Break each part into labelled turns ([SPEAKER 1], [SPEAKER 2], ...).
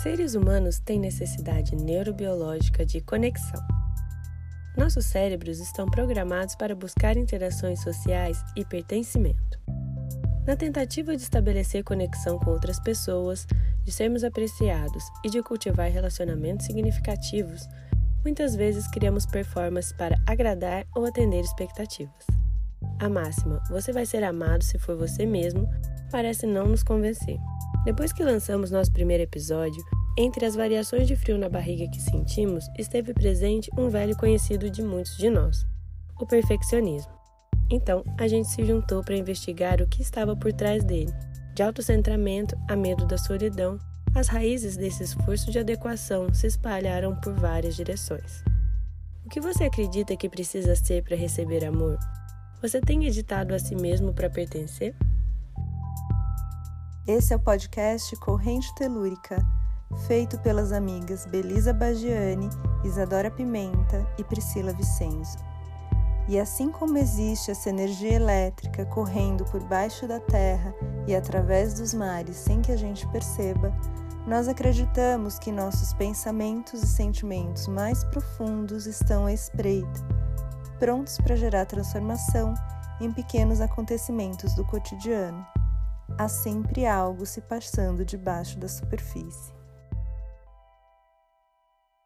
[SPEAKER 1] Seres humanos têm necessidade neurobiológica de conexão. Nossos cérebros estão programados para buscar interações sociais e pertencimento. Na tentativa de estabelecer conexão com outras pessoas, de sermos apreciados e de cultivar relacionamentos significativos, muitas vezes criamos performances para agradar ou atender expectativas. A máxima "você vai ser amado se for você mesmo" parece não nos convencer. Depois que lançamos nosso primeiro episódio, entre as variações de frio na barriga que sentimos, esteve presente um velho conhecido de muitos de nós: o perfeccionismo. Então, a gente se juntou para investigar o que estava por trás dele. De autocentramento a medo da solidão, as raízes desse esforço de adequação se espalharam por várias direções. O que você acredita que precisa ser para receber amor? Você tem editado a si mesmo para pertencer?
[SPEAKER 2] Esse é o podcast Corrente Telúrica, feito pelas amigas Belisa Bagiani, Isadora Pimenta e Priscila Vicenzo. E assim como existe essa energia elétrica correndo por baixo da terra e através dos mares sem que a gente perceba, nós acreditamos que nossos pensamentos e sentimentos mais profundos estão à espreita, prontos para gerar transformação em pequenos acontecimentos do cotidiano. Há sempre algo se passando debaixo da superfície.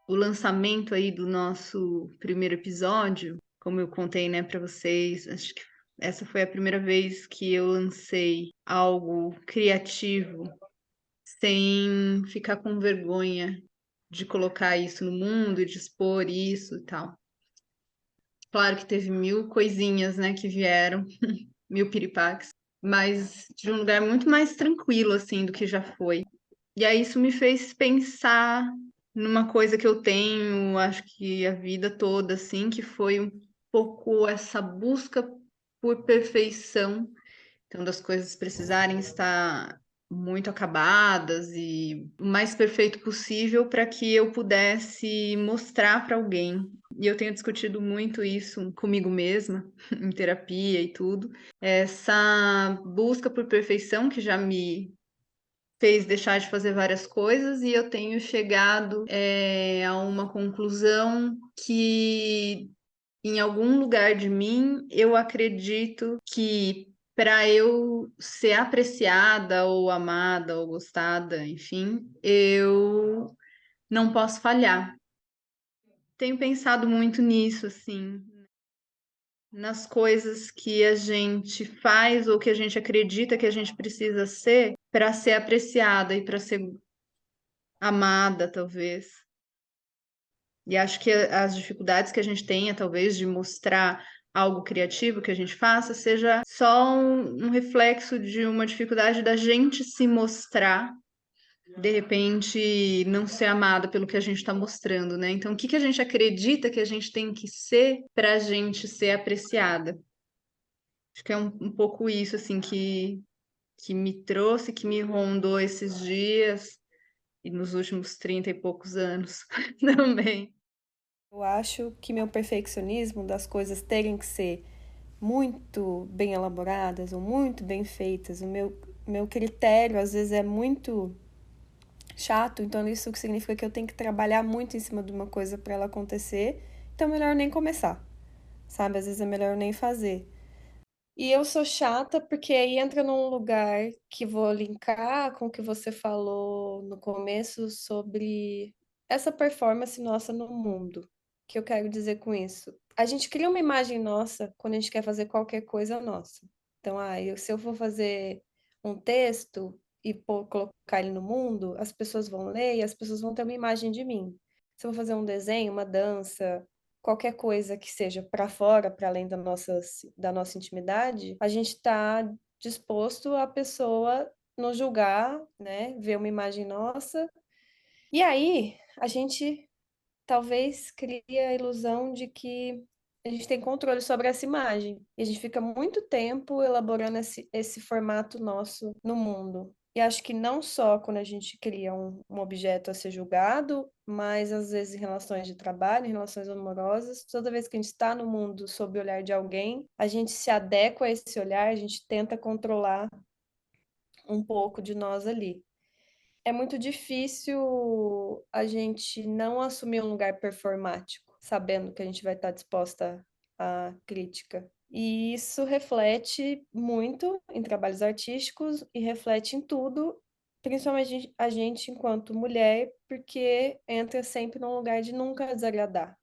[SPEAKER 3] O lançamento aí do nosso primeiro episódio, como eu contei, né, para vocês, acho que essa foi a primeira vez que eu lancei algo criativo sem ficar com vergonha de colocar isso no mundo, de expor isso e tal. Claro que teve 1000 coisinhas, né, que vieram, 1000 piripaques, mas de um lugar muito mais tranquilo, assim, do que já foi. E aí isso me fez pensar numa coisa que eu tenho, acho que a vida toda, assim, que foi um pouco essa busca por perfeição. Então, das coisas precisarem estar muito acabadas e o mais perfeito possível para que eu pudesse mostrar para alguém. E eu tenho discutido muito isso comigo mesma, em terapia e tudo. Essa busca por perfeição que já me fez deixar de fazer várias coisas, e eu tenho chegado a uma conclusão que em algum lugar de mim eu acredito que para eu ser apreciada ou amada ou gostada, enfim, eu não posso falhar. Tenho pensado muito nisso, assim, nas coisas que a gente faz ou que a gente acredita que a gente precisa ser para ser apreciada e para ser amada, talvez. E acho que as dificuldades que a gente tenha, talvez, de mostrar algo criativo que a gente faça, seja só um reflexo de uma dificuldade da gente se mostrar, de repente, não ser amada pelo que a gente está mostrando, né? Então, o que a gente acredita que a gente tem que ser para a gente ser apreciada? Acho que é um pouco isso, assim, que me trouxe, que me rondou esses dias e nos últimos 30 e poucos anos também.
[SPEAKER 4] Eu acho que meu perfeccionismo das coisas terem que ser muito bem elaboradas ou muito bem feitas, o meu critério às vezes é muito chato, então isso significa que eu tenho que trabalhar muito em cima de uma coisa para ela acontecer, então é melhor nem começar, sabe? Às vezes é melhor nem fazer. E eu sou chata porque aí entra num lugar que vou linkar com o que você falou no começo sobre essa performance nossa no mundo. O que eu quero dizer com isso? A gente cria uma imagem nossa quando a gente quer fazer qualquer coisa nossa. Então, se eu for fazer um texto e colocar ele no mundo, as pessoas vão ler e as pessoas vão ter uma imagem de mim. Se eu for fazer um desenho, uma dança, qualquer coisa que seja para fora, para além da nossa intimidade, a gente está disposto a pessoa nos julgar, né? Ver uma imagem nossa. E aí, a gente talvez cria a ilusão de que a gente tem controle sobre essa imagem. E a gente fica muito tempo elaborando esse formato nosso no mundo. E acho que não só quando a gente cria um objeto a ser julgado, mas às vezes em relações de trabalho, em relações amorosas, toda vez que a gente está no mundo sob o olhar de alguém, a gente se adequa a esse olhar, a gente tenta controlar um pouco de nós ali. é muito difícil a gente não assumir um lugar performático, sabendo que a gente vai estar disposta à crítica. E isso reflete muito em trabalhos artísticos e reflete em tudo, principalmente a gente enquanto mulher, porque entra sempre num lugar de nunca desagradar.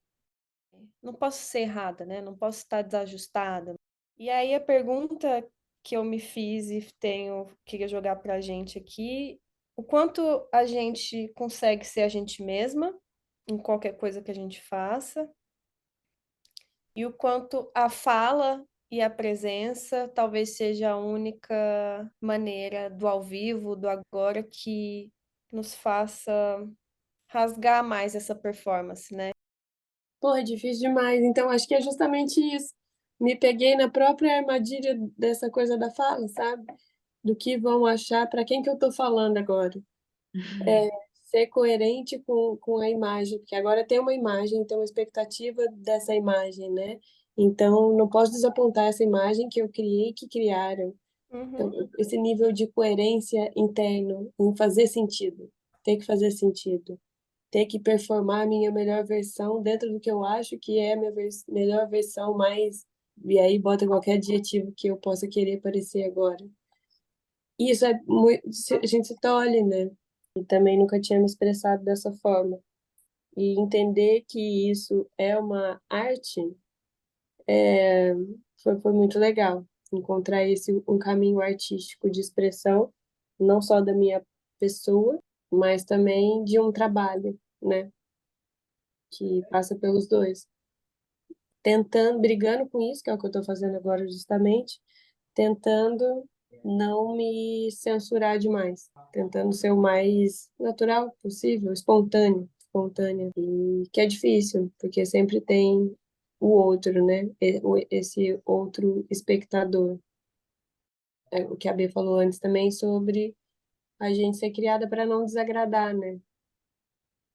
[SPEAKER 4] Não posso ser errada, né? Não posso estar desajustada. E aí a pergunta que eu me fiz e queria jogar para a gente aqui, o quanto a gente consegue ser a gente mesma em qualquer coisa que a gente faça, e o quanto a fala e a presença talvez seja a única maneira do ao vivo, do agora, que nos faça rasgar mais essa performance, né?
[SPEAKER 1] Porra, é difícil demais. Então, acho que é justamente isso. Me peguei na própria armadilha dessa coisa da fala, sabe? Do que vão achar, para quem que eu tô falando agora. Ser coerente com a imagem, porque agora tem uma imagem, tem uma expectativa dessa imagem, né? Então, não posso desapontar essa imagem que eu criei, que criaram. Então,
[SPEAKER 4] Uhum.
[SPEAKER 1] esse nível de coerência interno, em fazer sentido, ter que fazer sentido, ter que performar a minha melhor versão dentro do que eu acho que é a minha melhor versão, mais. E aí bota qualquer adjetivo que eu possa querer parecer agora. E isso é muito. A gente se tolhe, né? E também nunca tinha me expressado dessa forma. E entender que isso é uma arte foi muito legal. Encontrar um caminho artístico de expressão, não só da minha pessoa, mas também de um trabalho, né? Que passa pelos dois. Tentando, brigando com isso, que é o que eu estou fazendo agora justamente, tentando não me censurar demais, tentando ser o mais natural possível, espontânea, e que é difícil, porque sempre tem o outro, né? Esse outro espectador. É o que a B falou antes também sobre a gente ser criada para não desagradar, né?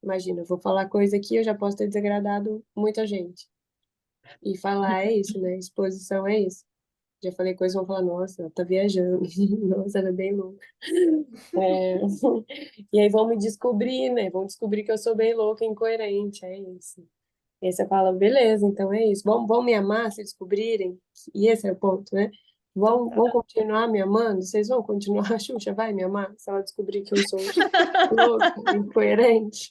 [SPEAKER 1] Imagina, eu vou falar coisa aqui, eu já posso ter desagradado muita gente. E falar é isso, né? Exposição é isso. Já falei coisas, vão falar, nossa, ela tá viajando. Nossa, ela é bem louca. É... E aí vão me descobrir, né? Vão descobrir que eu sou bem louca e incoerente, é isso. E aí você fala, beleza, então é isso. Vão me amar se descobrirem. E esse é o ponto, né? Vão
[SPEAKER 4] Total.
[SPEAKER 1] continuar me amando? Vocês vão continuar? A Xuxa vai me amar? Se ela descobrir que eu sou louca, incoerente,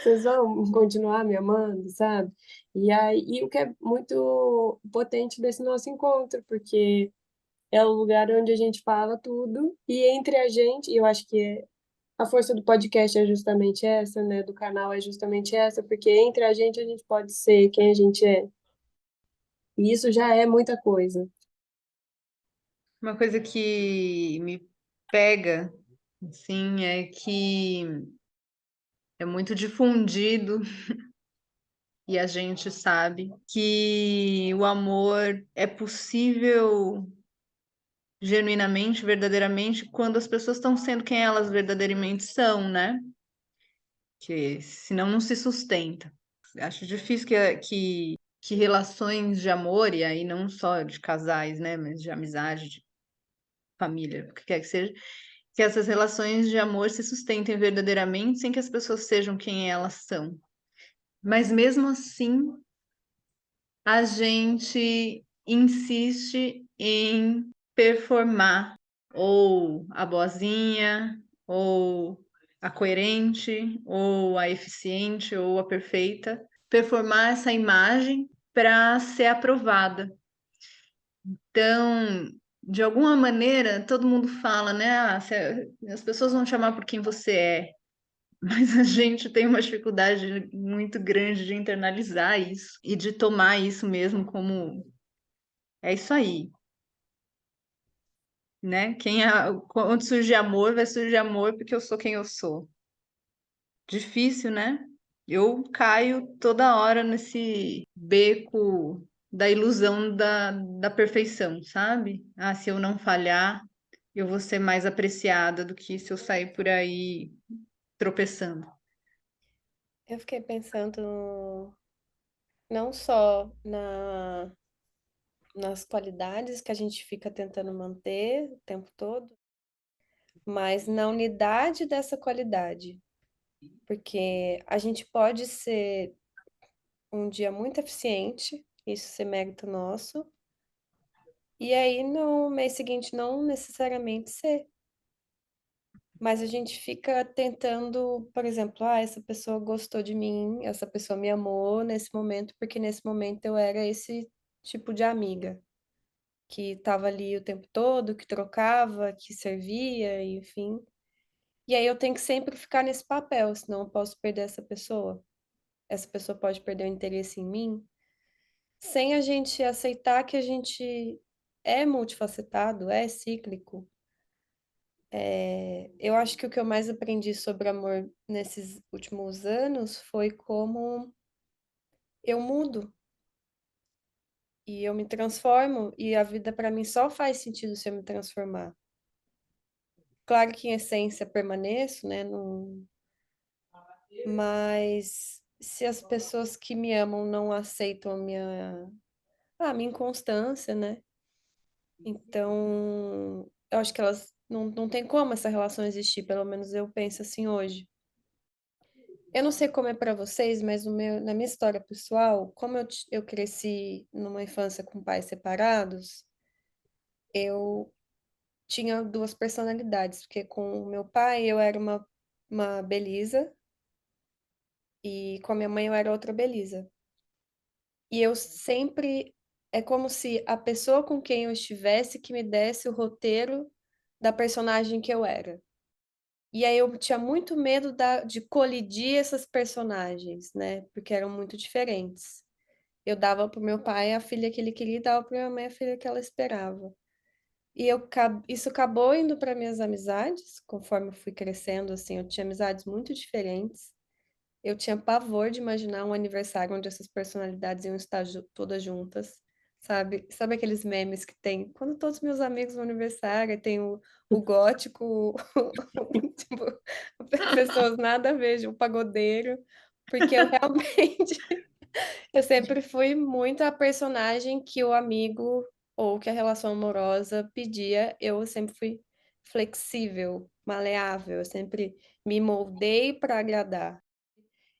[SPEAKER 1] vocês vão continuar me amando, sabe? E aí, e o que é muito potente desse nosso encontro, porque é o lugar onde a gente fala tudo, e entre a gente, e eu acho que a força do podcast é justamente essa, né? Do canal é justamente essa, porque entre a gente pode ser quem a gente é. E isso já é muita coisa.
[SPEAKER 3] Uma coisa que me pega, assim, é que é muito difundido e a gente sabe que o amor é possível genuinamente, verdadeiramente, quando as pessoas estão sendo quem elas verdadeiramente são, né? Que senão não se sustenta. Acho difícil que relações de amor, e aí não só de casais, né? Mas de amizade, de família, o que quer que seja, que essas relações de amor se sustentem verdadeiramente sem que as pessoas sejam quem elas são. Mas mesmo assim, a gente insiste em performar ou a boazinha, ou a coerente, ou a eficiente, ou a perfeita, performar essa imagem para ser aprovada. Então, de alguma maneira, todo mundo fala, né? As pessoas vão te amar por quem você é, mas a gente tem uma dificuldade muito grande de internalizar isso e de tomar isso mesmo como é isso aí, né? Quando surge amor, vai surgir amor porque eu sou quem eu sou. Difícil, né? Eu caio toda hora nesse beco da ilusão da perfeição, sabe? Ah, se eu não falhar, eu vou ser mais apreciada do que se eu sair por aí tropeçando.
[SPEAKER 4] Eu fiquei pensando não só nas qualidades que a gente fica tentando manter o tempo todo, mas na unidade dessa qualidade. Porque a gente pode ser um dia muito eficiente, isso ser mérito nosso, e aí no mês seguinte não necessariamente ser. Mas a gente fica tentando, por exemplo, essa pessoa gostou de mim, essa pessoa me amou nesse momento, porque nesse momento eu era esse tipo de amiga, que estava ali o tempo todo, que trocava, que servia, enfim. E aí eu tenho que sempre ficar nesse papel, senão eu posso perder essa pessoa. Essa pessoa pode perder o interesse em mim, sem a gente aceitar que a gente é multifacetado, é cíclico. Eu acho que o que eu mais aprendi sobre amor nesses últimos anos foi como eu mudo e eu me transformo, e a vida para mim só faz sentido se eu me transformar. Claro que em essência permaneço, né? Mas se as pessoas que me amam não aceitam a minha inconstância, né? Então, eu acho que elas não tem como essa relação existir, pelo menos eu penso assim hoje. Eu não sei como é para vocês, mas na minha história pessoal, como eu cresci numa infância com pais separados, eu tinha duas personalidades, porque com o meu pai eu era uma Belisa e com a minha mãe eu era outra Belisa. E eu sempre. É como se a pessoa com quem eu estivesse que me desse o roteiro da personagem que eu era. E aí eu tinha muito medo de colidir essas personagens, né? Porque eram muito diferentes. Eu dava pro meu pai a filha que ele queria e dava pra minha mãe a filha que ela esperava. E isso acabou indo para minhas amizades, conforme eu fui crescendo, assim, eu tinha amizades muito diferentes. Eu tinha pavor de imaginar um aniversário onde essas personalidades iam estar todas juntas, sabe? Sabe aqueles memes que tem? Quando todos meus amigos vão aniversário, tem o gótico, tipo, pessoas nada a ver, o pagodeiro, porque eu realmente, eu sempre fui muito a personagem que o amigo ou que a relação amorosa pedia, eu sempre fui flexível, maleável, eu sempre me moldei para agradar.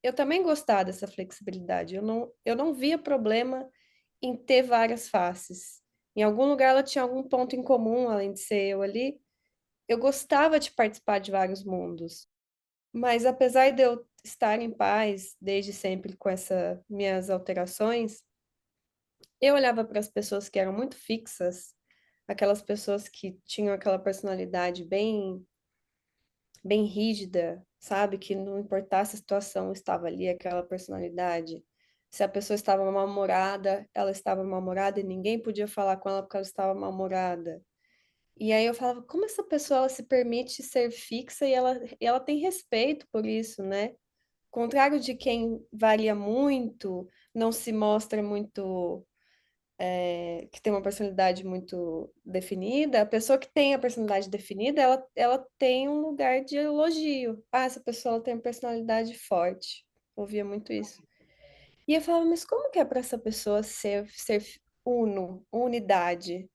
[SPEAKER 4] Eu também gostava dessa flexibilidade. Eu não via problema em ter várias faces. Em algum lugar ela tinha algum ponto em comum, além de ser eu ali. Eu gostava de participar de vários mundos. Mas apesar de eu estar em paz desde sempre com essas minhas alterações, eu olhava para as pessoas que eram muito fixas, aquelas pessoas que tinham aquela personalidade bem rígida, sabe? Que não importasse a situação, estava ali aquela personalidade. Se a pessoa estava mal-humorada, ela estava mal-humorada e ninguém podia falar com ela porque ela estava mal-humorada. E aí eu falava, como essa pessoa ela se permite ser fixa e ela tem respeito por isso, né? Contrário de quem varia muito, não se mostra muito que tem uma personalidade muito definida, a pessoa que tem a personalidade definida, ela tem um lugar de elogio. Essa pessoa ela tem uma personalidade forte. Eu ouvia muito isso. E eu falava, mas como que é para essa pessoa ser unidade?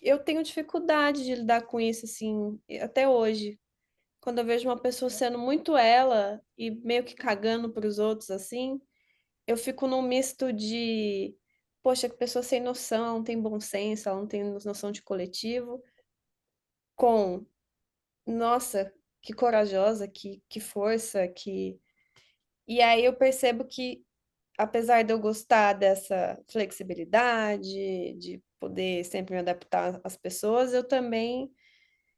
[SPEAKER 4] Eu tenho dificuldade de lidar com isso, assim, até hoje. Quando eu vejo uma pessoa sendo muito ela e meio que cagando para os outros, assim, eu fico num misto de, poxa, que pessoa sem noção, não tem bom senso, ela não tem noção de coletivo, com, nossa, que corajosa, que força, que. E aí eu percebo que, apesar de eu gostar dessa flexibilidade, de poder sempre me adaptar às pessoas, eu também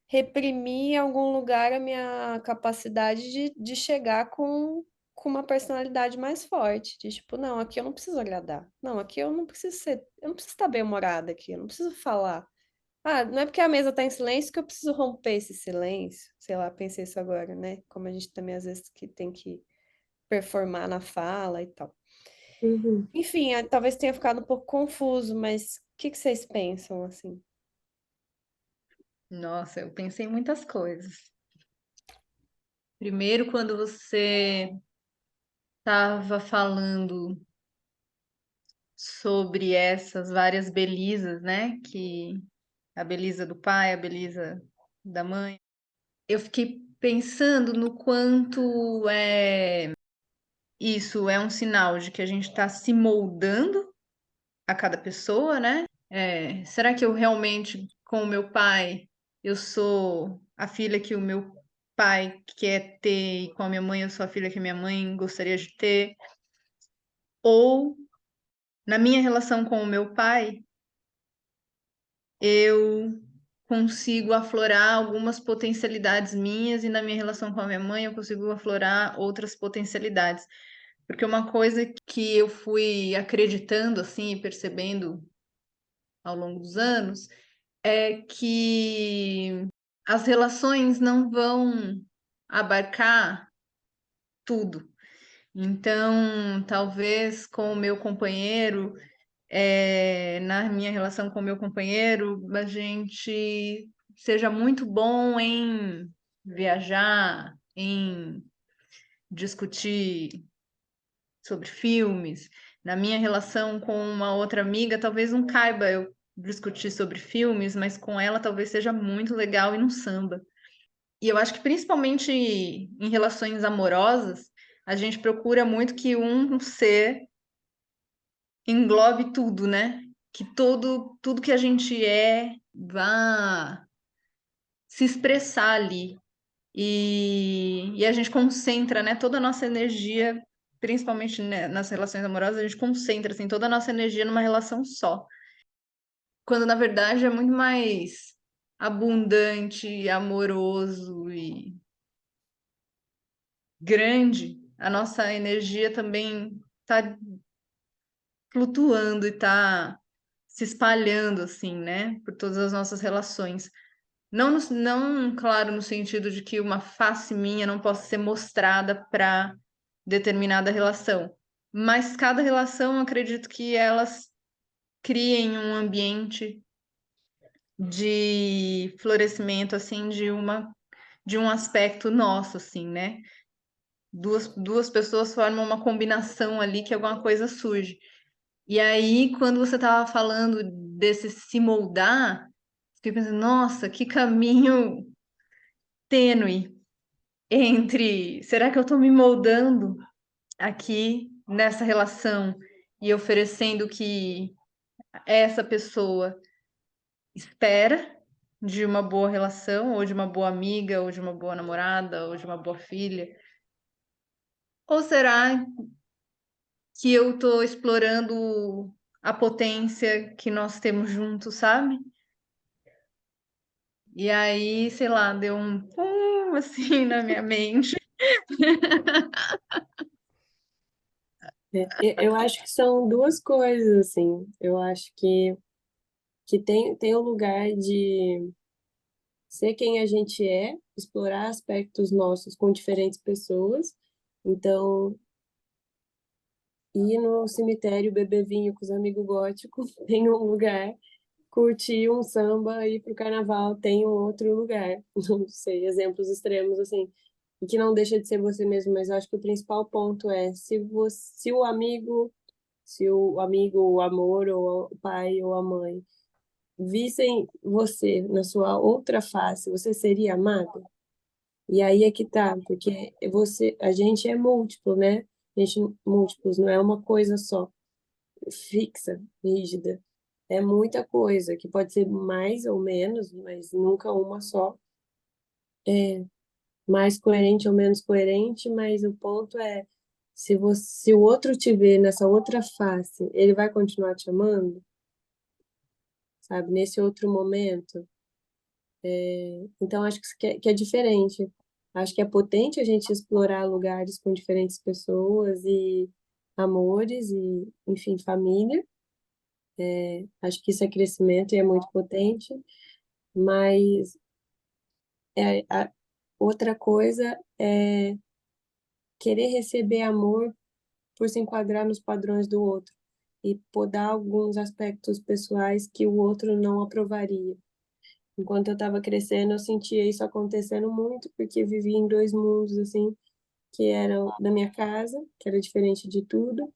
[SPEAKER 4] reprimi em algum lugar a minha capacidade de chegar com uma personalidade mais forte. De tipo, não, aqui eu não preciso agradar. Não, aqui eu não preciso ser, eu não preciso estar bem-humorada aqui, eu não preciso falar. Ah, não é porque a mesa tá em silêncio que eu preciso romper esse silêncio. Sei lá, pensei isso agora, né? Como a gente também às vezes que tem que performar na fala e tal.
[SPEAKER 1] Uhum.
[SPEAKER 4] Enfim, talvez tenha ficado um pouco confuso, mas o que que vocês pensam assim?
[SPEAKER 3] Nossa, eu pensei em muitas coisas. Primeiro, quando você estava falando sobre essas várias belezas, né? Que a beleza do pai, a beleza da mãe. eu fiquei pensando no quanto isso é um sinal de que a gente está se moldando a cada pessoa, né? Será que eu realmente, com o meu pai, eu sou a filha que o meu pai quer ter, e com a minha mãe, eu sou a filha que minha mãe gostaria de ter? Ou, na minha relação com o meu pai, eu consigo aflorar algumas potencialidades minhas, e na minha relação com a minha mãe, eu consigo aflorar outras potencialidades. Porque uma coisa que eu fui acreditando, assim, e percebendo ao longo dos anos, é que as relações não vão abarcar tudo. Então, talvez com o meu companheiro, na minha relação com o meu companheiro, a gente seja muito bom em viajar, em discutir sobre filmes. Na minha relação com uma outra amiga, talvez não caiba eu discutir sobre filmes, mas com ela talvez seja muito legal ir no samba. E eu acho que principalmente em relações amorosas, a gente procura muito que um ser englobe tudo, né? Que tudo que a gente vá se expressar ali. E a gente concentra, né, toda a nossa energia, principalmente, né, nas relações amorosas, a gente concentra assim, toda a nossa energia numa relação só. Quando na verdade é muito mais abundante, amoroso e grande. A nossa energia também está flutuando e está se espalhando assim, né, por todas as nossas relações. Não, não, claro, no sentido de que uma face minha não possa ser mostrada para determinada relação, mas cada relação, acredito que elas criem um ambiente de florescimento, assim, de um aspecto nosso, assim, né? Duas pessoas formam uma combinação ali que alguma coisa surge. E aí, quando você estava falando desse se moldar, fiquei pensando, nossa, que caminho tênue entre será que eu estou me moldando aqui nessa relação e oferecendo o que essa pessoa espera de uma boa relação, ou de uma boa amiga, ou de uma boa namorada, ou de uma boa filha? Ou será que eu estou explorando a potência que nós temos juntos, sabe? E aí, sei lá, deu um pum assim na minha mente.
[SPEAKER 1] Eu acho que são duas coisas, assim. Eu acho que tem o lugar de ser quem a gente é, explorar aspectos nossos com diferentes pessoas. Então, ir no cemitério beber vinho com os amigos góticos tem um lugar, curtir um samba, ir pro carnaval tem um outro lugar. Não sei, exemplos extremos assim, e que não deixa de ser você mesmo, mas eu acho que o principal ponto é se o amigo, o amor, ou o pai ou a mãe vissem você na sua outra face, você seria amado? E aí é que tá, porque a gente é múltiplo, né? A gente múltiplos, não é uma coisa só, fixa, rígida. É muita coisa, que pode ser mais ou menos, mas nunca uma só. É mais coerente ou menos coerente, mas o ponto é, se o outro te vê nessa outra face, ele vai continuar te amando, sabe? Nesse outro momento. Então, acho que é diferente. Acho que é potente a gente explorar lugares com diferentes pessoas e amores e, enfim, família. Acho que isso é crescimento e é muito potente. Mas outra coisa é querer receber amor por se enquadrar nos padrões do outro e podar alguns aspectos pessoais que o outro não aprovaria. Enquanto eu estava crescendo, eu sentia isso acontecendo muito, porque vivia em dois mundos, assim, que eram da minha casa, que era diferente de tudo,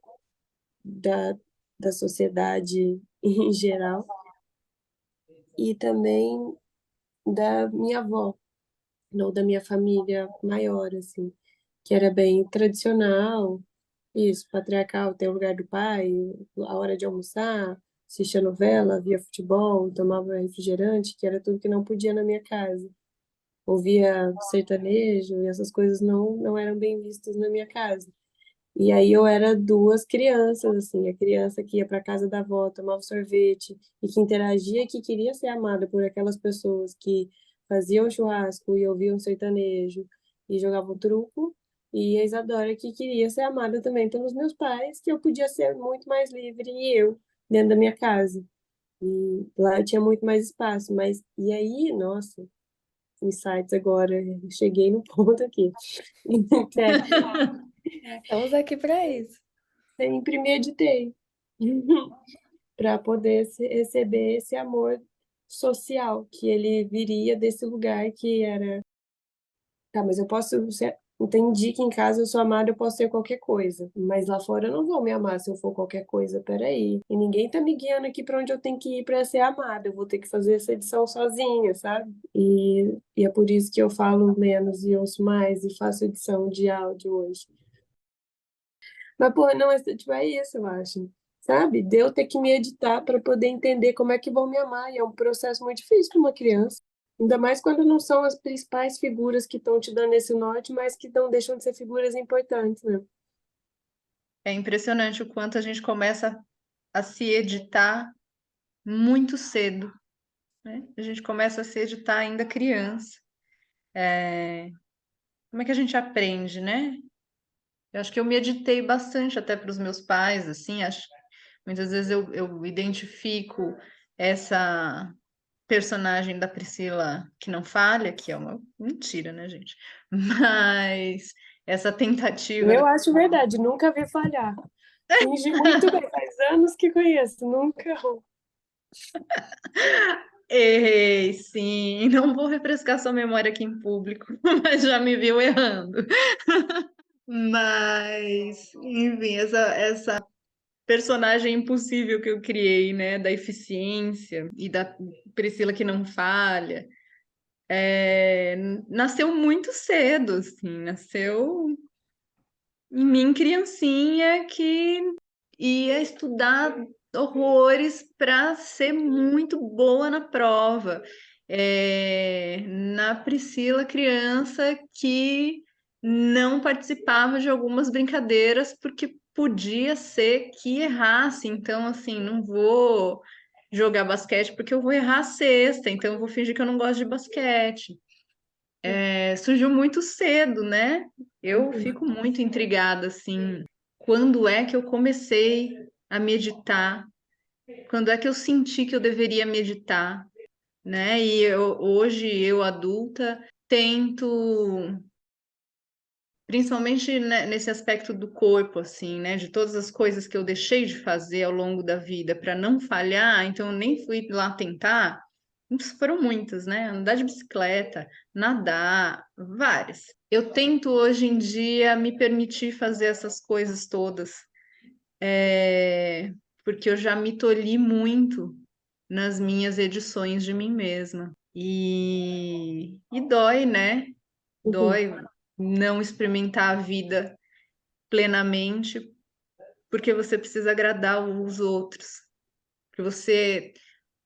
[SPEAKER 1] da, da sociedade em geral, e também da minha avó. ou da minha família maior, assim, que era bem tradicional, isso, patriarcal, tem o lugar do pai, a hora de almoçar, assistia novela, via futebol, tomava refrigerante, que era tudo que não podia na minha casa. Ouvia sertanejo e essas coisas não eram bem vistas na minha casa. E aí eu era duas crianças, assim, a criança que ia para casa da avó, tomava sorvete e que interagia, que queria ser amada por aquelas pessoas que faziam churrasco e ouviam sertanejo e jogavam truco, e a Isadora que queria ser amada também pelos meus pais, que eu podia ser muito mais livre e eu dentro da minha casa. E lá eu tinha muito mais espaço, mas e aí, nossa, insights agora, cheguei no ponto aqui.
[SPEAKER 4] Estamos aqui para isso.
[SPEAKER 1] Sempre meditei para poder receber esse amor social, que ele viria desse lugar que era, tá, mas eu posso ser, entendi que em casa eu sou amada, eu posso ser qualquer coisa, mas lá fora eu não vou me amar se eu for qualquer coisa, peraí. E ninguém tá me guiando aqui para onde eu tenho que ir para ser amada, eu vou ter que fazer essa edição sozinha, sabe? E é por isso que eu falo menos e ouço mais e faço edição de áudio hoje. Mas, pô, não, tipo, é isso, eu acho. Sabe? De eu ter que me editar para poder entender como é que vão me amar. E é um processo muito difícil para uma criança. Ainda mais quando não são as principais figuras que estão te dando esse norte, mas que não deixam de ser figuras importantes, né?
[SPEAKER 3] É impressionante o quanto a gente começa a se editar muito cedo, né? A gente começa a se editar ainda criança. Como é que a gente aprende, né? Eu acho que eu me editei bastante até para os meus pais, assim, acho muitas vezes eu identifico essa personagem da Priscila que não falha, que é uma mentira, né, gente? Mas essa tentativa da...
[SPEAKER 1] Eu acho verdade, nunca vi falhar. Fingi muito bem, faz anos que conheço, nunca errou.
[SPEAKER 3] Errei, sim. Não vou refrescar sua memória aqui em público, mas já me viu errando. Mas, enfim, essa personagem impossível que eu criei, né, da eficiência e da Priscila que não falha, é, nasceu muito cedo, assim, nasceu em mim, criancinha, que ia estudar horrores para ser muito boa na prova. Na Priscila, criança que não participava de algumas brincadeiras porque podia ser que errasse. Então, assim, não vou jogar basquete porque eu vou errar a cesta, então eu vou fingir que eu não gosto de basquete. Surgiu muito cedo, né? Eu fico muito intrigada, assim, quando é que eu comecei a meditar? Quando é que eu senti que eu deveria meditar, né? Hoje, eu adulta, tento, principalmente né, nesse aspecto do corpo, assim, né? De todas as coisas que eu deixei de fazer ao longo da vida para não falhar, então eu nem fui lá tentar. Foram muitas, né? Andar de bicicleta, nadar, várias. Eu tento hoje em dia me permitir fazer essas coisas todas, porque eu já me tolhi muito nas minhas edições de mim mesma. E dói, né?
[SPEAKER 1] Uhum.
[SPEAKER 3] Dói não experimentar a vida plenamente, porque você precisa agradar os outros, porque você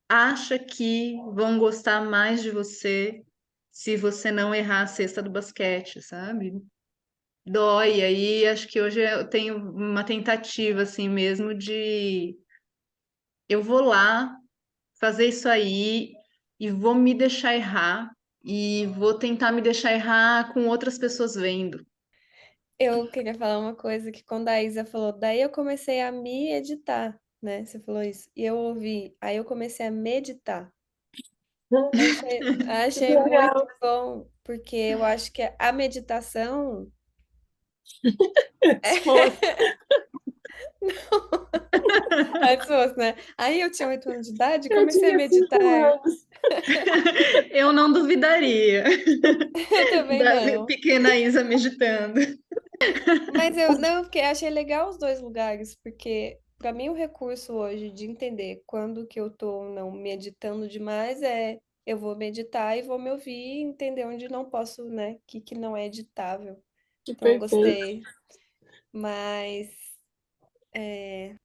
[SPEAKER 3] acha que vão gostar mais de você se você não errar a cesta do basquete, sabe? Dói. Aí acho que hoje eu tenho uma tentativa assim mesmo de eu vou lá fazer isso aí e vou me deixar errar e vou tentar me deixar errar com outras pessoas vendo.
[SPEAKER 4] Eu queria falar uma coisa que quando a Isa falou, daí eu comecei a me editar, né? Você falou isso. E eu ouvi, aí eu comecei a meditar. Achei muito
[SPEAKER 1] Legal.
[SPEAKER 4] bom, porque eu acho que a meditação
[SPEAKER 1] Se fosse,
[SPEAKER 4] Aí, se fosse, né? Aí eu tinha 8 anos de idade,
[SPEAKER 1] eu
[SPEAKER 4] comecei a
[SPEAKER 1] tinha 5
[SPEAKER 4] meditar.
[SPEAKER 1] anos.
[SPEAKER 3] Eu não duvidaria
[SPEAKER 4] Eu também
[SPEAKER 3] da
[SPEAKER 4] não.
[SPEAKER 3] pequena Isa meditando.
[SPEAKER 4] Mas eu não, porque achei legal os dois lugares, porque para mim o recurso hoje de entender quando que eu tô não meditando demais é eu vou meditar e vou me ouvir e entender onde não posso, né? O que não é editável. Então, eu
[SPEAKER 1] Perfeito.
[SPEAKER 4] gostei. Mas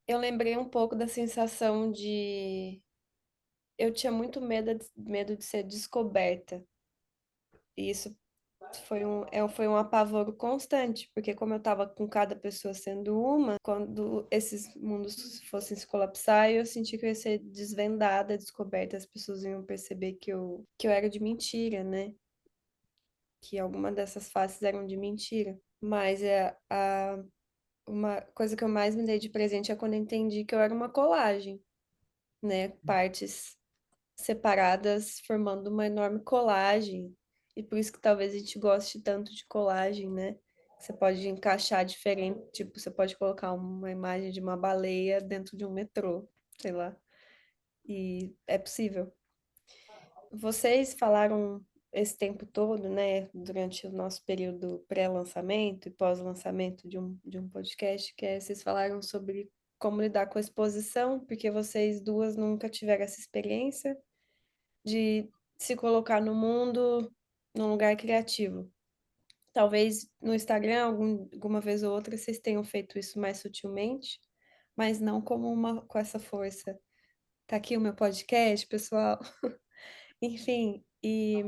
[SPEAKER 4] eu lembrei um pouco da sensação de... Eu tinha muito medo de ser descoberta. E isso foi um apavoro constante, porque como eu estava com cada pessoa sendo uma, quando esses mundos fossem se colapsar, eu senti que eu ia ser desvendada, descoberta, as pessoas iam perceber que eu era de mentira, né? Que alguma dessas faces eram de mentira. Mas uma coisa que eu mais me dei de presente é quando eu entendi que eu era uma colagem, né? Partes separadas formando uma enorme colagem. E por isso que talvez a gente goste tanto de colagem, né? Você pode encaixar diferente, tipo, você pode colocar uma imagem de uma baleia dentro de um metrô, sei lá. E é possível. Vocês falaram esse tempo todo, né, durante o nosso período pré-lançamento e pós-lançamento de um podcast, vocês falaram sobre como lidar com a exposição, porque vocês duas nunca tiveram essa experiência de se colocar no mundo num lugar criativo. Talvez no Instagram, alguma vez ou outra, vocês tenham feito isso mais sutilmente, mas não com essa força. Tá aqui o meu podcast, pessoal. Enfim, e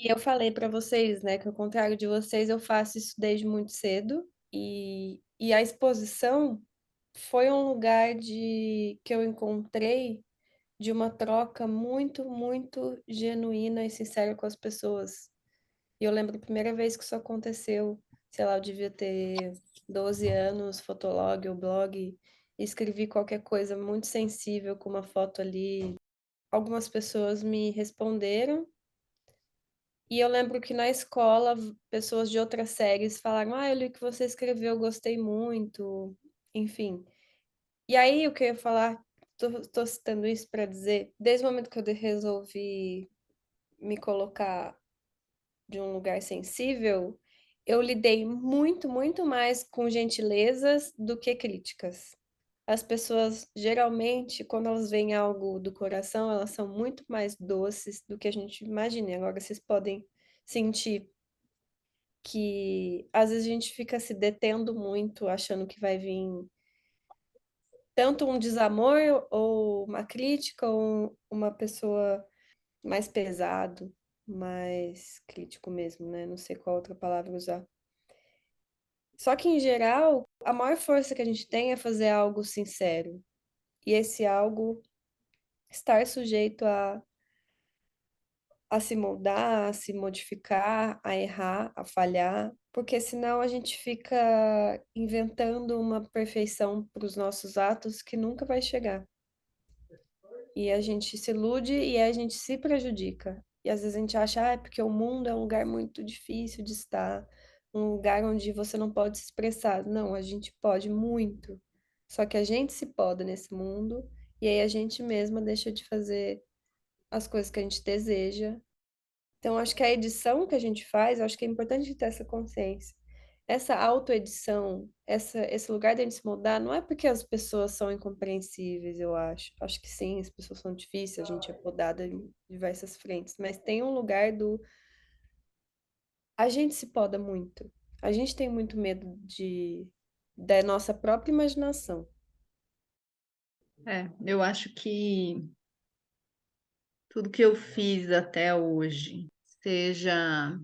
[SPEAKER 4] eu falei para vocês, né, que ao contrário de vocês, eu faço isso desde muito cedo. E a exposição foi um lugar que eu encontrei de uma troca muito, muito genuína e sincera com as pessoas. E eu lembro a primeira vez que isso aconteceu, sei lá, eu devia ter 12 anos, fotolog ou blog, e escrevi qualquer coisa muito sensível com uma foto ali. Algumas pessoas me responderam, e eu lembro que na escola, pessoas de outras séries falaram: Ah, eu li o que você escreveu, eu gostei muito, enfim. E aí, o que eu ia falar, tô citando isso para dizer, desde o momento que eu resolvi me colocar de um lugar sensível, eu lidei muito, muito mais com gentilezas do que críticas. As pessoas, geralmente, quando elas veem algo do coração, elas são muito mais doces do que a gente imagina. Agora, vocês podem sentir que às vezes a gente fica se detendo muito, achando que vai vir tanto um desamor ou uma crítica ou uma pessoa mais pesado, mais crítico mesmo, né? Não sei qual outra palavra usar. Só que, em geral, a maior força que a gente tem é fazer algo sincero. E esse algo estar sujeito a se moldar, a se modificar, a errar, a falhar, porque senão a gente fica inventando uma perfeição para os nossos atos que nunca vai chegar. E a gente se ilude e a gente se prejudica. E às vezes a gente acha, ah, é porque o mundo é um lugar muito difícil de estar, um lugar onde você não pode se expressar. Não, a gente pode muito. Só que a gente se poda nesse mundo e aí a gente mesma deixa de fazer as coisas que a gente deseja. Então, acho que a edição que a gente faz, eu acho que é importante ter essa consciência. Essa autoedição, esse lugar de a gente se mudar, não é porque as pessoas são incompreensíveis, eu acho. Acho que sim, as pessoas são difíceis, a gente é podada em diversas frentes, mas tem um lugar do... A gente se poda muito. A gente tem muito medo da nossa própria imaginação.
[SPEAKER 3] Eu acho que tudo que eu fiz até hoje, seja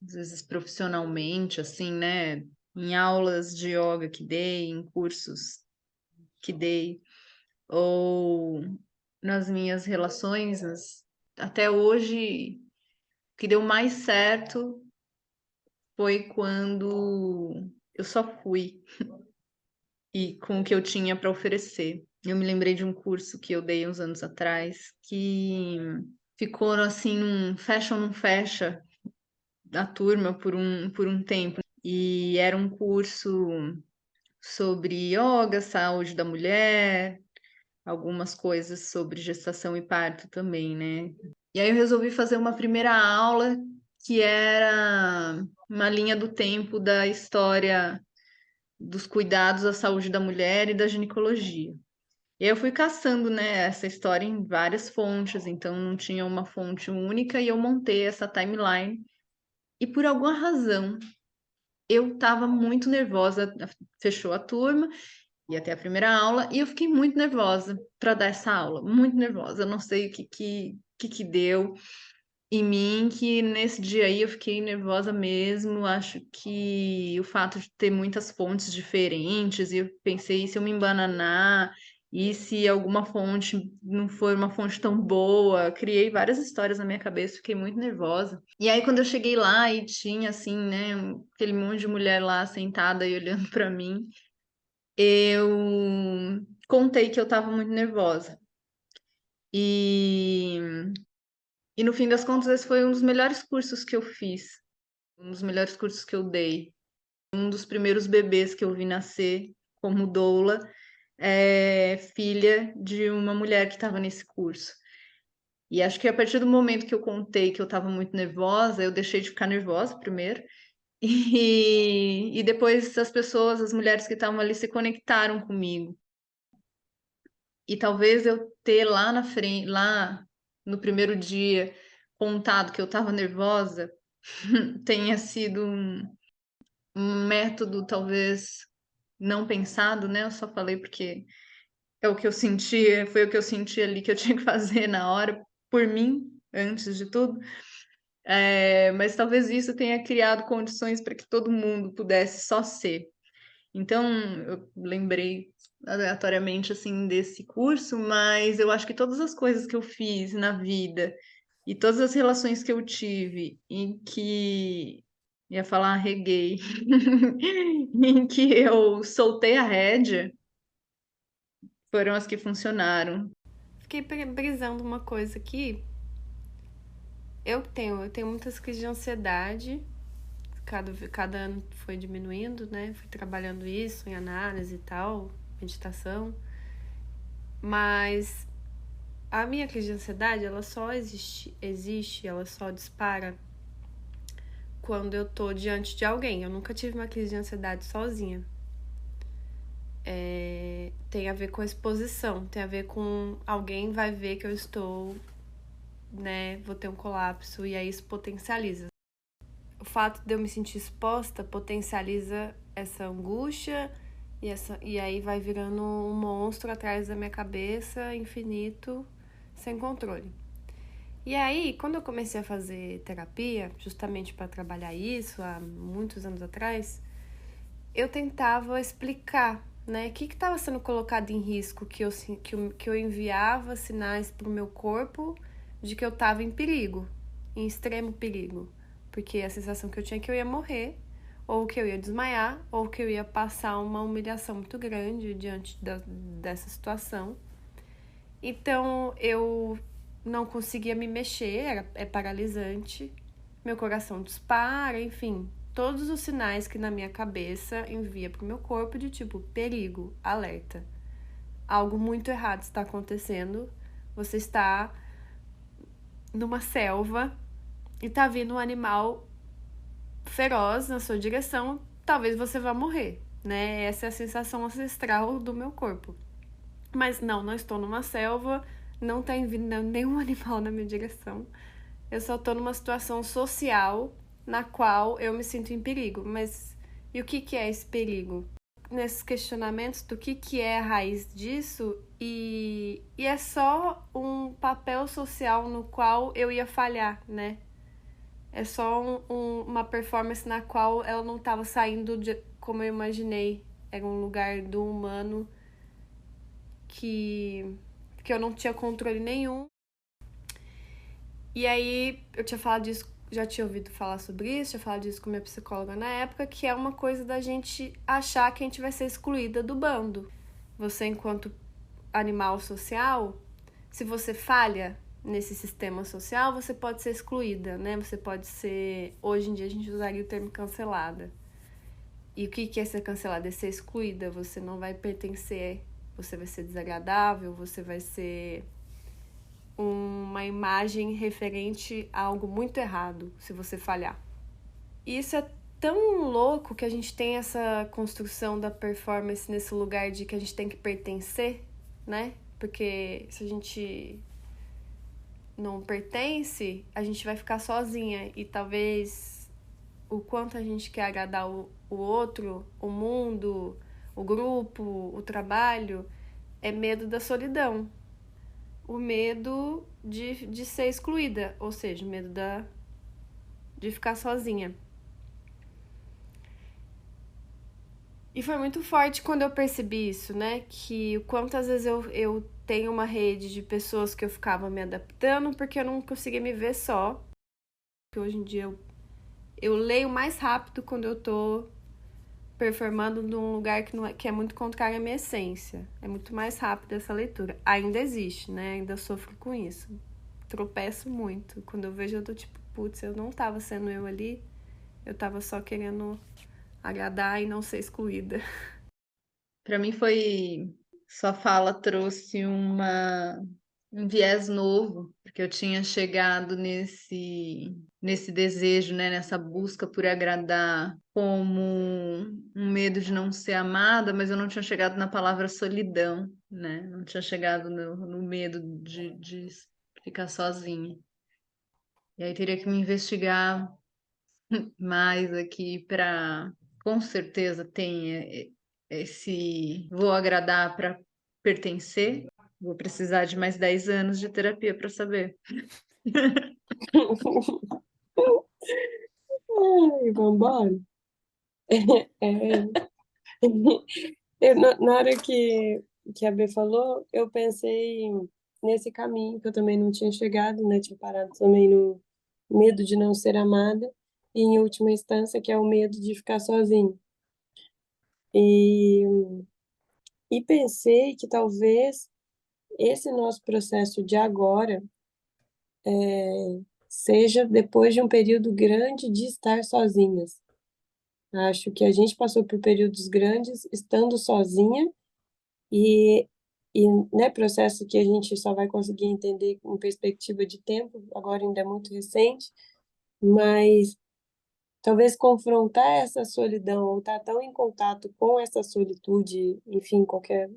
[SPEAKER 3] às vezes profissionalmente, assim, né? Em aulas de yoga que dei, em cursos que dei, ou nas minhas relações, até hoje, o que deu mais certo foi quando eu só fui e com o que eu tinha para oferecer. Eu me lembrei de um curso que eu dei uns anos atrás que ficou assim num fecha ou não fecha da turma por um tempo. E era um curso sobre yoga, saúde da mulher, algumas coisas sobre gestação e parto também, né? E aí eu resolvi fazer uma primeira aula que era uma linha do tempo da história dos cuidados à saúde da mulher e da ginecologia. E aí eu fui caçando, né, essa história em várias fontes, então não tinha uma fonte única e eu montei essa timeline. E por alguma razão, eu estava muito nervosa, fechou a turma, ia até a primeira aula, e eu fiquei muito nervosa para dar essa aula, muito nervosa. Eu não sei o que deu em mim, que nesse dia aí eu fiquei nervosa mesmo. Acho que o fato de ter muitas fontes diferentes, e eu pensei, e se eu me embananar, e se alguma fonte não for uma fonte tão boa, criei várias histórias na minha cabeça, fiquei muito nervosa. E aí quando eu cheguei lá e tinha assim, né, aquele monte de mulher lá sentada e olhando para mim, eu contei que eu estava muito nervosa. E no fim das contas, esse foi um dos melhores cursos que eu fiz, um dos melhores cursos que eu dei. Um dos primeiros bebês que eu vi nascer como doula, filha de uma mulher que estava nesse curso. E acho que a partir do momento que eu contei que eu estava muito nervosa, eu deixei de ficar nervosa primeiro. E depois as pessoas, as mulheres que estavam ali se conectaram comigo. E talvez eu ter lá na frente, lá no primeiro dia, contado que eu estava nervosa, tenha sido um método talvez não pensado, né? Eu só falei porque é o que eu senti, foi o que eu senti ali que eu tinha que fazer na hora, por mim, antes de tudo. Mas talvez isso tenha criado condições para que todo mundo pudesse só ser. Então, eu lembrei aleatoriamente assim desse curso, mas eu acho que todas as coisas que eu fiz na vida e todas as relações que eu tive em que ia falar reguei, em que eu soltei a rédea, foram as que funcionaram.
[SPEAKER 4] Fiquei brisando uma coisa aqui. Eu tenho muitas crises de ansiedade. Cada ano foi diminuindo, né? Fui trabalhando isso em análise e tal, meditação. Mas a minha crise de ansiedade, ela só existe, ela só dispara quando eu tô diante de alguém. Eu nunca tive uma crise de ansiedade sozinha. Tem a ver com a exposição, tem a ver com alguém vai ver que eu estou, né, vou ter um colapso e aí isso potencializa. O fato de eu me sentir exposta potencializa essa angústia e aí vai virando um monstro atrás da minha cabeça, infinito, sem controle. E aí, quando eu comecei a fazer terapia, justamente para trabalhar isso, há muitos anos atrás, eu tentava explicar, né, o que estava sendo colocado em risco, que eu enviava sinais para o meu corpo de que eu estava em perigo, em extremo perigo. Porque a sensação que eu tinha é que eu ia morrer, ou que eu ia desmaiar, ou que eu ia passar uma humilhação muito grande diante dessa situação. Então, eu não conseguia me mexer, é paralisante, meu coração dispara, enfim, todos os sinais que na minha cabeça envia pro meu corpo de tipo, perigo, alerta. Algo muito errado está acontecendo, você está numa selva e tá vindo um animal feroz na sua direção, talvez você vá morrer, né? Essa é a sensação ancestral do meu corpo. Mas não estou numa selva, não tá vindo nenhum animal na minha direção. Eu só tô numa situação social na qual eu me sinto em perigo. Mas e o que é esse perigo? Nesses questionamentos do que é a raiz disso, e é só um papel social no qual eu ia falhar, né? É só uma performance na qual ela não estava saindo como eu imaginei. Era um lugar do humano que eu não tinha controle nenhum. E aí, eu tinha falado disso, já tinha ouvido falar sobre isso, tinha falado disso com minha psicóloga na época, que é uma coisa da gente achar que a gente vai ser excluída do bando. Você, enquanto animal social, se você falha nesse sistema social, você pode ser excluída, né? Você pode ser... Hoje em dia a gente usaria o termo cancelada. E o que é ser cancelada? É ser excluída. Você não vai pertencer, você vai ser desagradável, você vai ser uma imagem referente a algo muito errado se você falhar. E isso é tão louco que a gente tem essa construção da performance nesse lugar de que a gente tem que pertencer, né? Porque se a gente não pertence, a gente vai ficar sozinha. E talvez o quanto a gente quer agradar o outro, o mundo, o grupo, o trabalho, é medo da solidão. O medo de ser excluída, ou seja, o medo de ficar sozinha. E foi muito forte quando eu percebi isso, né? Que quantas vezes eu tenho uma rede de pessoas que eu ficava me adaptando porque eu não conseguia me ver só. Porque hoje em dia eu leio mais rápido quando eu tô performando num lugar que é muito contrário à minha essência. É muito mais rápido essa leitura. Ainda existe, né? Ainda sofro com isso. Tropeço muito. Quando eu vejo, eu tô tipo, putz, eu não tava sendo eu ali. Eu tava só querendo agradar e não ser excluída.
[SPEAKER 3] Para mim sua fala trouxe um viés novo, porque eu tinha chegado nesse desejo, né, nessa busca por agradar como um medo de não ser amada, mas eu não tinha chegado na palavra solidão, né? Não tinha chegado no medo de ficar sozinha. E aí teria que me investigar mais aqui para, com certeza tem esse vou agradar para pertencer. Vou precisar de mais 10 anos de terapia para saber.
[SPEAKER 1] Ai, vambora. Na hora que a B falou, eu pensei nesse caminho que eu também não tinha chegado, né? Tinha parado também no medo de não ser amada e, em última instância, que é o medo de ficar sozinho. E pensei que talvez esse nosso processo de agora seja depois de um período grande de estar sozinhas. Acho que a gente passou por períodos grandes estando sozinha e, né, processo que a gente só vai conseguir entender em perspectiva de tempo, agora ainda é muito recente, mas talvez confrontar essa solidão ou estar tão em contato com essa solitude, enfim, qualquer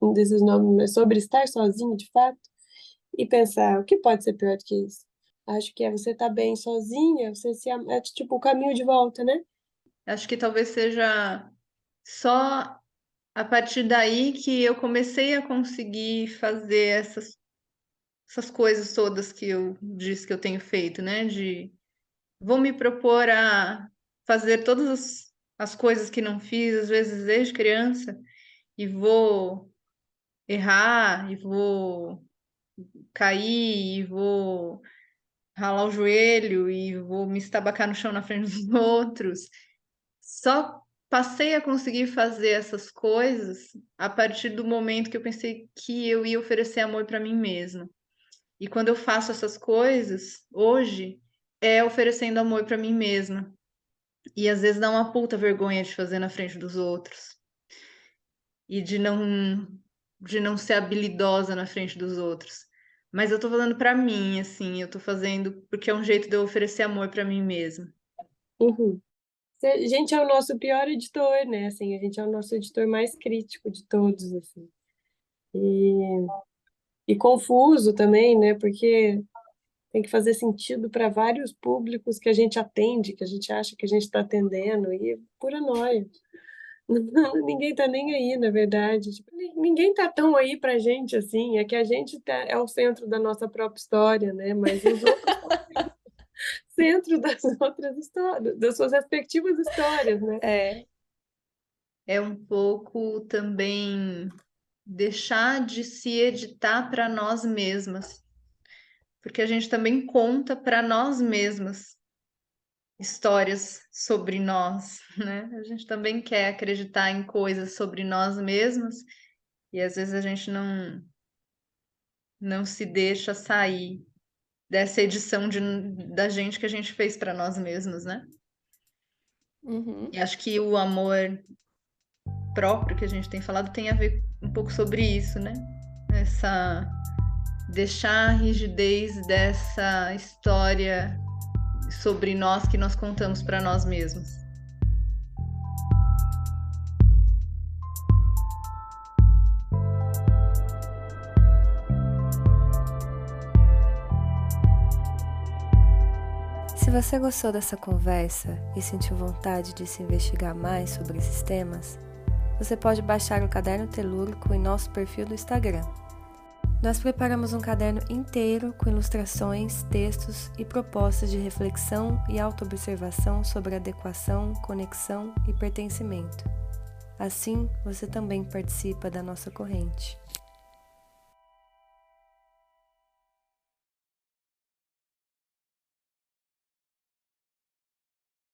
[SPEAKER 1] um desses nomes, mas sobre estar sozinho de fato, e pensar o que pode ser pior do que isso. Acho que é você estar bem sozinha, você é tipo o caminho de volta, né?
[SPEAKER 3] Acho que talvez seja só a partir daí que eu comecei a conseguir fazer essas coisas todas que eu disse que eu tenho feito, né? Vou me propor a fazer todas as coisas que não fiz, às vezes desde criança, e vou errar, e vou cair, e vou ralar o joelho, e vou me estabacar no chão na frente dos outros. Só passei a conseguir fazer essas coisas a partir do momento que eu pensei que eu ia oferecer amor para mim mesma. E quando eu faço essas coisas, hoje, é oferecendo amor para mim mesma. E às vezes dá uma puta vergonha de fazer na frente dos outros. E de não ser habilidosa na frente dos outros. Mas eu tô falando pra mim, assim, eu tô fazendo porque é um jeito de eu oferecer amor pra mim mesma.
[SPEAKER 1] Uhum. A gente é o nosso pior editor, né? Assim, a gente é o nosso editor mais crítico de todos, assim. E confuso também, né? Porque tem que fazer sentido para vários públicos que a gente atende, que a gente acha que a gente está atendendo, e pura noia. Ninguém tá nem aí, na verdade. Tipo, ninguém tá tão aí pra gente assim. É que a gente é o centro da nossa própria história, né? Mas os outros são o centro das outras histórias, das suas respectivas histórias, né?
[SPEAKER 3] É um pouco também deixar de se editar para nós mesmas. Porque a gente também conta para nós mesmas histórias sobre nós, né? A gente também quer acreditar em coisas sobre nós mesmas e às vezes a gente não se deixa sair dessa edição da gente que a gente fez para nós mesmos, né?
[SPEAKER 4] Uhum.
[SPEAKER 3] E acho que o amor próprio que a gente tem falado tem a ver um pouco sobre isso, né? Essa deixar a rigidez dessa história sobre nós que nós contamos para nós mesmos.
[SPEAKER 1] você gostou dessa conversa e sentiu vontade de se investigar mais sobre esses temas, você pode baixar o Caderno Telúrico em nosso perfil do Instagram. Nós preparamos um caderno inteiro com ilustrações, textos e propostas de reflexão e autoobservação sobre adequação, conexão e pertencimento. Assim, você também participa da nossa corrente.